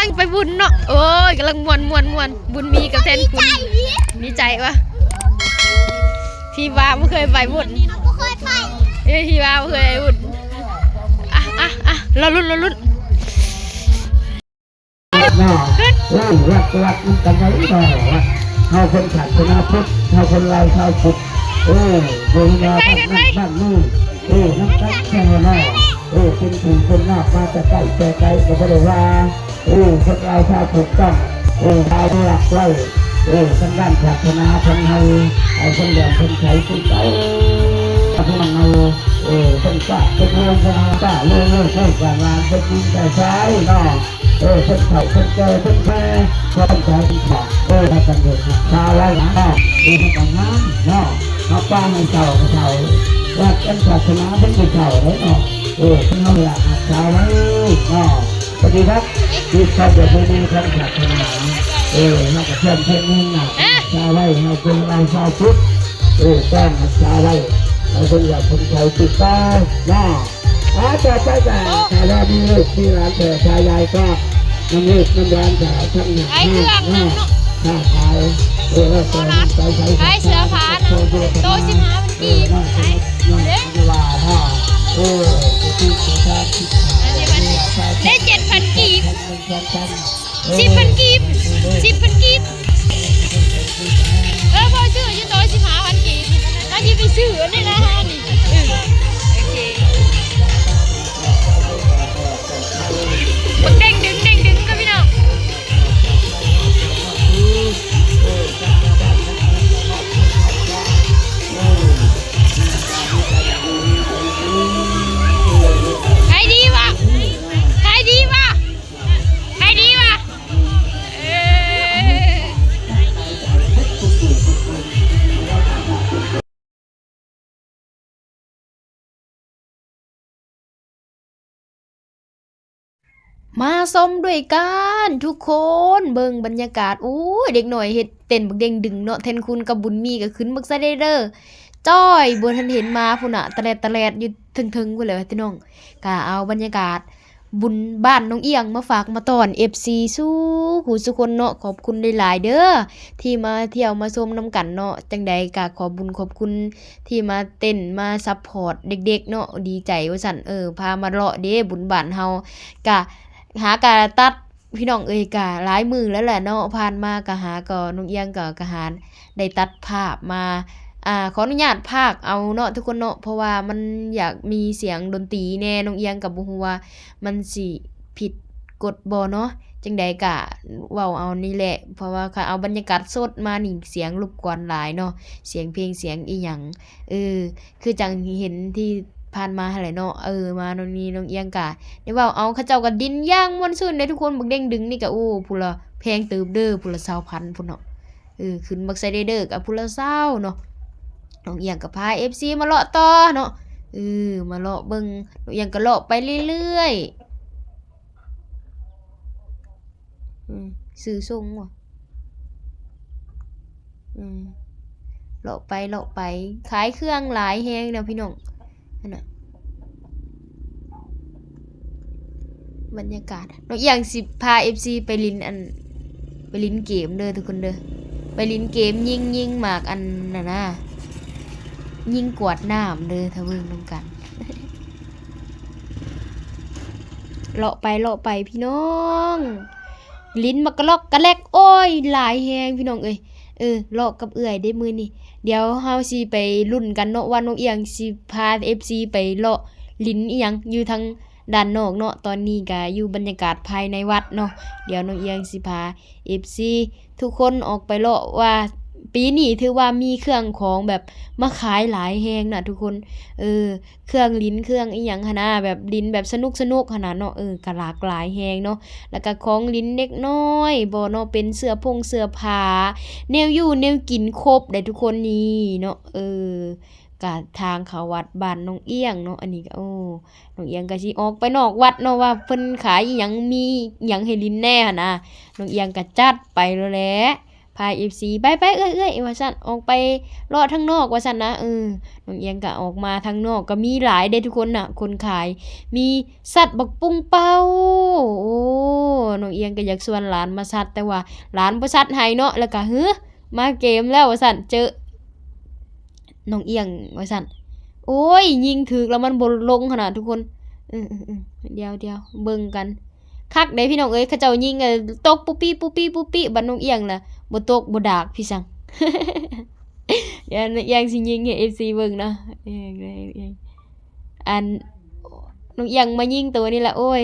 ลังไปบุญเนาะโอ้ยกำลังมวนบุญมีกับแทนคุณดีใจวะพี่ว่าไม่เคยไปบุญพี่ว่าไม่เคยไปบุญเราลุ้นขึ้นรักมันกันไหนต่อวะเฮาคนขัดชนะพุทธเฮาคนลายเฮาพุทธโดยงานบ้านนู่นน้ำกันแค่หน้าเป็นผู้คนนอกมาจะใกล้แต่ไกลก็ไม่ได้ว่าคนลายเฮาถูกต้องเฮาหลักไว้ทางด้านขัดชนะทางเฮาเอาคนเดียวคนไทยคนเก่าทางเฮาคนกล้าคนเรื่องคนกล้าเรื่องการงานคนจริงใจใช้เนาะคนเฒ่าคนแก่คนแก่คนแก่คนขอให้กันเถิดชาวไร่หนาให้กันงามเนาะมาป้าให้เฒ่าว่าเป็นศาสนาเป็นผู้เฒ่าเลยเนาะเป็นน้องหลานชาวไร่เนาะสวัสดีครับที่ชอบเด็กคนนี้ทั้งศาสนามากับเพื่อนเพื่อนนี่นะชาวไร่เราเป็นเราชาวพุทธแก้มชาวไร่เราเป็นอย่างคนไทยติดต่อเนาะต่อไปแต่เรามีลูกมีหลานแต่ชายใหญ่ก็น้ำลูกน้ำร้านแต่ทั้งหนักข้าขายแล้วก็ไอเสือผานะโตสิบห้าเป็นกี่เด้7,000 กีบ10,000 กีบพอซื้อจะโต15,000 กีบน่าจะไปซื้อนี่นะฮะนี่โอเคบักเด้งดึงก็พี่น้องขายดีวะมาส้มด้วยกันทุกคนเบิ่งบรรยากาศอู้เด็กหน่อยเฮ็ดเต้นบักเด้งดึงเนาะแทนคุณกับบุญมีก็ขึ้นบักซะได้เด้อจ้อยบ่ทันเห็นมาพุ่นน่ะตะแลดอยู่ถึงพุ่นเลยพี่น้องก็เอาบรรยากาศบุญบ้านน้องเอียงมาฝากมาต้อน FC สู้ผู้สุคนเนาะขอบคุณหลายๆเด้อที่มาเที่ยวมาชมนํกันเนาะจังใดก็ขอบคุณที่มาเต้นมาซัพพอร์ตเด็กๆเนาะดีใจว่าซั่นพามาเลาะเด้บุญบ้านเฮาก็หากะตัดพี่น้องกะหลายมือแล้วแหละเนาะผ่านมากะหาก็น้องเอียงกะหาได้ตัดภาพมาขออนุญาตพากเอาเนาะทุกคนเนาะเพราะว่ามันอยากมีเสียงดนตรีแน่น้องเอียงกับบ่ฮู้ว่ามันสิผิดกฎบ่เนาะจังใดกะเว้าเอานี่แหละเพราะว่าค่ะเอาบรรยากาศสดมานี่เสียงรบกวนหลายเนาะเสียงเพลงเสียงอีหยังคือจังเห็นที่ผ่านมาหั่นแหละเนาะมาตรงนี้น้องเอียงกะได้เว้าเอาเขาเจ้าก็ดินย่างม่วนซื่นเด้ทุกคนบักเด้งดึงนี่ก็โอ้พุ่นละแพงเติบเด้อพุ่นละ20,000พุ่นเนาะขึ้นบักไซเด้อก็พุ่นละ20เนาะน้องเอียงก็พา FC มาเลาะต่อเนาะมาเลาะเบิ่งน้องเอียงก็เลาะไปเรื่อยๆซื้อส่งว่ะเลาะไปขายเครื่องหลายแฮงเนาะพี่น้องนั่นน่ะบรรยากาศน้องเอียงสิพา FC ไปลิ้นเกมเด้อทุกคนเด้อไปลิ้นเกมยิงหมากอันน่ะนะยิงกวดน้ำเด้อถ้าเบิ่งนำกันเลาะไปพี่น้องลิ้นมักกะลอกกะแลกโอ้ยหลายแฮงพี่น้องเลาะกับเอื้อยได้มื้อนี้เดี๋ยวเฮาสิไปลุ้นกันเนาะว่าน้องเอียงสิพา FC ไปเลาะลิ้นอีหยังอยู่ทางด้านนอกเนาะตอนนี้ก็อยู่บรรยากาศภายในวัดเนาะเดี๋ยวน้องเอียงสิพา FC ทุกคนออกไปเลาะว่าปีนี้ถือว่ามีเครื่องของแบบมาขายหลายแฮงน่ะทุกคนเครื่องลิ้นเครื่องอีหยังหั่นน่ะแบบลิ้นแบบสนุกๆหั่นน่ะเนาะก็หลากหลายแฮงเนาะแล้วก็ของลิ้นเด็กน้อยบ่เนาะเป็นเสื้อผ้าแนวอยู่แนวกินครบได้ทุกคนนี่เนาะก็ทางเข้าวัดบ้านน้องเอียงเนาะอันนี้ก็น้องเอียงก็สิออกไปนอกวัดเนาะว่าเพิ่นขายอีหยังมีอีหยังให้ลิ้นแน่หั่นน่ะน้องเอียงก็จัดไปแล้วแหละพา FC ไปเอ้ยว่าซั่นออกไปเลาะทางนอกว่าซั่นนะน้องเอียงก็ออกมาทางนอกก็มีหลายเด้ทุกคนน่ะคนขายมีสัตว์บักปุ้งเป้าโอ้น้องเอียง อียงก็อยากชวนหลานมาซัดแต่ว่าหลานบ่ซัดให้เนาะแล้วก็มาเกมแล้วว่าซั่นเจอน้องเอียงว่าซั่นโอ้ยยิงถึกแล้วมันบ่ลงขนาดทุกคนเดี๋ยวเบิ่งกันคักได้พี่น้องเอ้ยเขาเจ้ายิงตกปุ๊ปี้บัดน้องเอียงล่ะบ่ตกบ่ดากพี่ซัง ยังสิยิงให้ FC เบิ่งเนาะอันน้องเอียงมายิงตัวนี้ละโอ้ย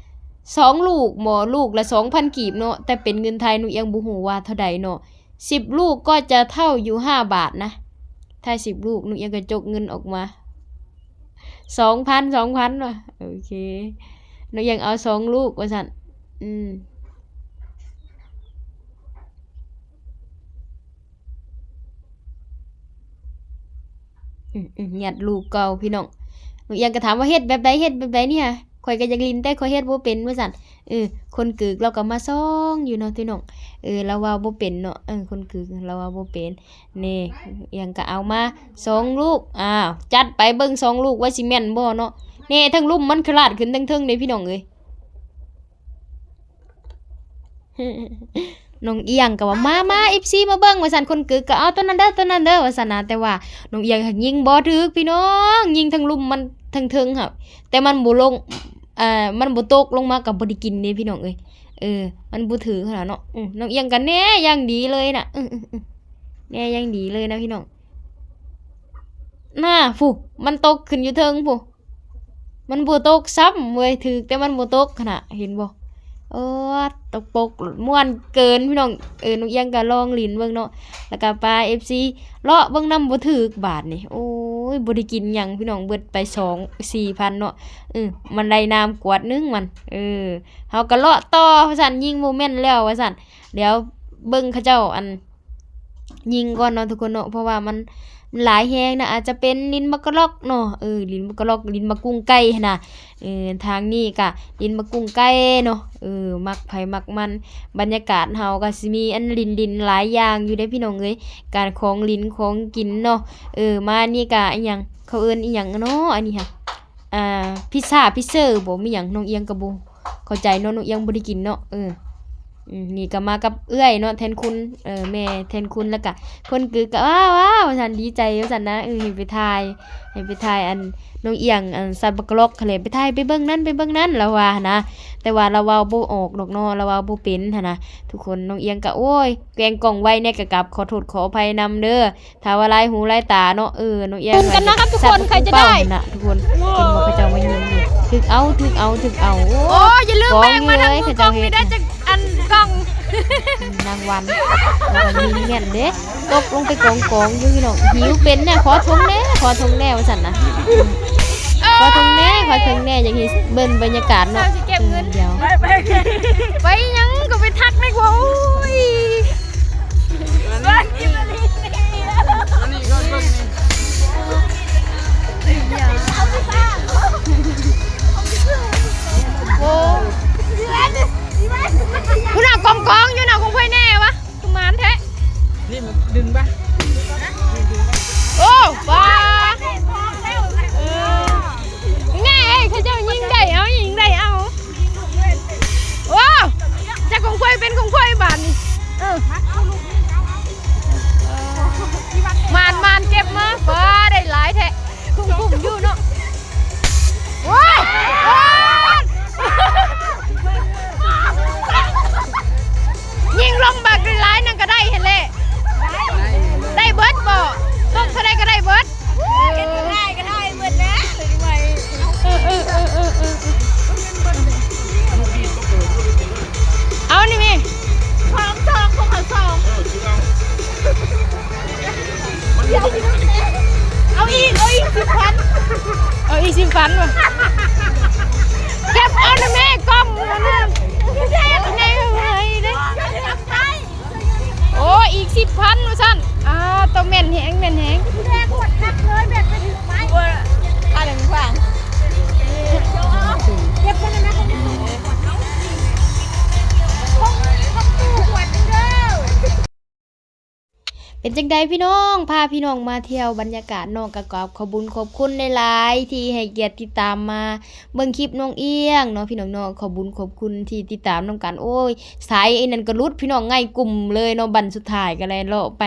2ลูกหมอลูกละ 2,000 กีบเนาะแต่เป็นเงินไทยน้องเอียงบ่ฮู้ว่าเท่าใดเนาะ10ลูกก็จะเท่าอยู่5บาทนะถ้า10ลูกน้องเอียงก็จกเงินออกมา 2,000 ว่ะโอเคน้องเอียงเอา2ลูกว่าซั่นยัดลูกเก่าพี่น้องหนูยังก็ถามว่าเฮ็ดแบบใดเนี่ยข่อยก็อยากลิ้นแต่ข่อยเฮ็ดบ่เป็นว่าซั่นคนกึกเราก็มาซ่องอยู่เนาะพี่น้องเราว่าบ่เป็นเนาะคนกึกเราว่าบ่เป็นนี่ยังก็เอามา2ลูกอ้าวจัดไปเบิ่ง2ลูกว่าสิแม่นบ่เนาะนี่ทั้งลุ่มมันคลาดขึ้นทั้งเทิงเด้พี่น้องเอ้ย น้องเอียงก็ว่ามา FC มาเบิ่งว่าซั่นคนกึกก็เอาตัวนั้นเด้อว่าซั่นนะแต่ว่าน้องเอียงยิงบ่ถึกพี่น้องยิงทั้งลุ่มมันทั้งเทิงครับแต่มันบ่ลงมันบ่ตกลงมาก็บ่ได้กินเด้พี่น้องเอ้ยมันบ่ถือขนาดเนาะน้องเอียงก็แน่อย่างดีเลยน่ะแน่อย่างดีเลยนะพี่น้องน่ะฟูมันตกขึ้นอยู่เทิงฟูมันบ่ตกซ้ำเว้ยถึกแต่มันบ่ตกขนาดเห็นบ่ตกปกม่วนเกินพี่น้องน้องเอียงก็ลองลิ้นเบิ่งเนาะแล้วก็ปลา FC เลาะเบิ่งนำบ่ถึกบาทนี่โอ้ยบ่ได้กินหยังพี่น้องเบิดไป 4,000 เนาะมันได้น้ำกวดนึงมันเฮาก็เลาะต่อว่าซั่นยิงโมเมนต์แล้วว่าซั่นเดี๋ยวเบิ่งเขาเจ้าอันยิงก่อนเนาะทุกคนเนาะเพราะว่ามันหลายแฮงนะอาจจะเป็นลิ้นมะกะลอกเนาะลิ้นมะกะลอกลิ้นมะกุ้งไก่น่ะทางนี้ก็ลิ้นมะกุ้งไก่เนาะมักไผมักมันบรรยากาศเฮาก็สิมีอันลิ้นหลายอย่างอยู่เด้พี่น้องเอ้ยการของลิ้นของกินเนาะมานี่ก็อีหยังเขาเอิ้นอีหยังเนาะอันนี้ค่ะพิซซ่าพิเซอร์บ่มีหยังน้องเอียงก็บ่เข้าใจเนาะน้องเอียงบ่ได้กินเนาะนี่ก็มากับเอื้อยเนาะแทนคุณแม่แทนคุณแล้วก็คนกึกก็ว้าวฉันดีใจว่าซั่นนะให้ไปถ่ายอันน้องเอียงอันสัตว์บักลอกทะเลไปถ่ายไปเบิ่งนั้นแล้วว่านะแต่ว่าเราเว้าบ่ออกดอกเนาะเราเว้าบ่เป็นหั่นนะทุกคนน้องเอียงก็โอ้ยแกงกล่องไว้เนี่ยก็กลับขอโทษขออภัยนำเด้อถ้าว่าลายหูลายตาเนาะน้องเอียงกันนะครับทุกคนใครจะได้นะทุกคนเพิ่นบ่เขาเจ้ามายิงนี่ถึกเอาโอ้อย่าลืมแบ่งมาทางมือกล่องนี่ได้จักอันกล่องนางวันแล้วก็ยิงเงี้ยเด้ตกลงไปกองอยู่พี่น้องหิวเป็นเนี่ยขอทงแน่ว่าซั่นนะขอทงแน่อย่างนี้เบิ่งบรรยากาศเนาะเดี๋ยวไปยังก็ไปทักไม่กว่าโอ้ยโอ้คุณน่ะกองอยู่น่ะคงค่อยแน่วะกุมารแท้นี่มันดึงป่ะโอ้ว้าแง่เขาจะยิงได้เอาว้าวจะคงค่อยเป็นคงค่อยบานนี่มานเก็บมาว้าได้หลายแท้คุ้มอยู่เนาะว้าวยิงลงบักร้ายนั่นก็ได้เห็นเลยได้เบิร์ดบ่ตกเท่าไรก็ได้เบิร์ดก็ได้เบิร์ดนะเอานี่มีสองของเขา2เอาอีก10,000 เป็นจังใดพี่น้องพาพี่น้องมาเที่ยวบรรยากาศนอกกะกอบขอบคุญขอบคุณหลายๆที่ให้เกียรติติดตามมาเบิ่งคลิปน้องเอียงเนาะพี่น้องเนาะขอบคุญขอบคุณที่ติดตามนํกันโอ้ยสายไอ้นั่นก็หลุดพี่น้องง่ายกลุ่มเลยเนาะบัดสุดท้ายก็เลยเลาะไป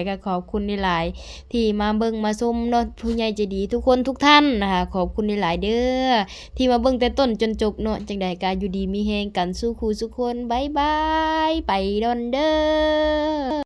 ก็ขอบคุณหลายๆที่มาเบิ่งมาชมเนาะผู้ใหญ่ใจดีทุกคนทุกท่านนะคะขอบคุณหลายๆเด้อที่มาเบิ่งแต่ต้นจนจบเนาะจังใดก็อยู่ดีมีแฮงกันสู้คู่สุกคนบ๊ายบายไปดอนเด้อ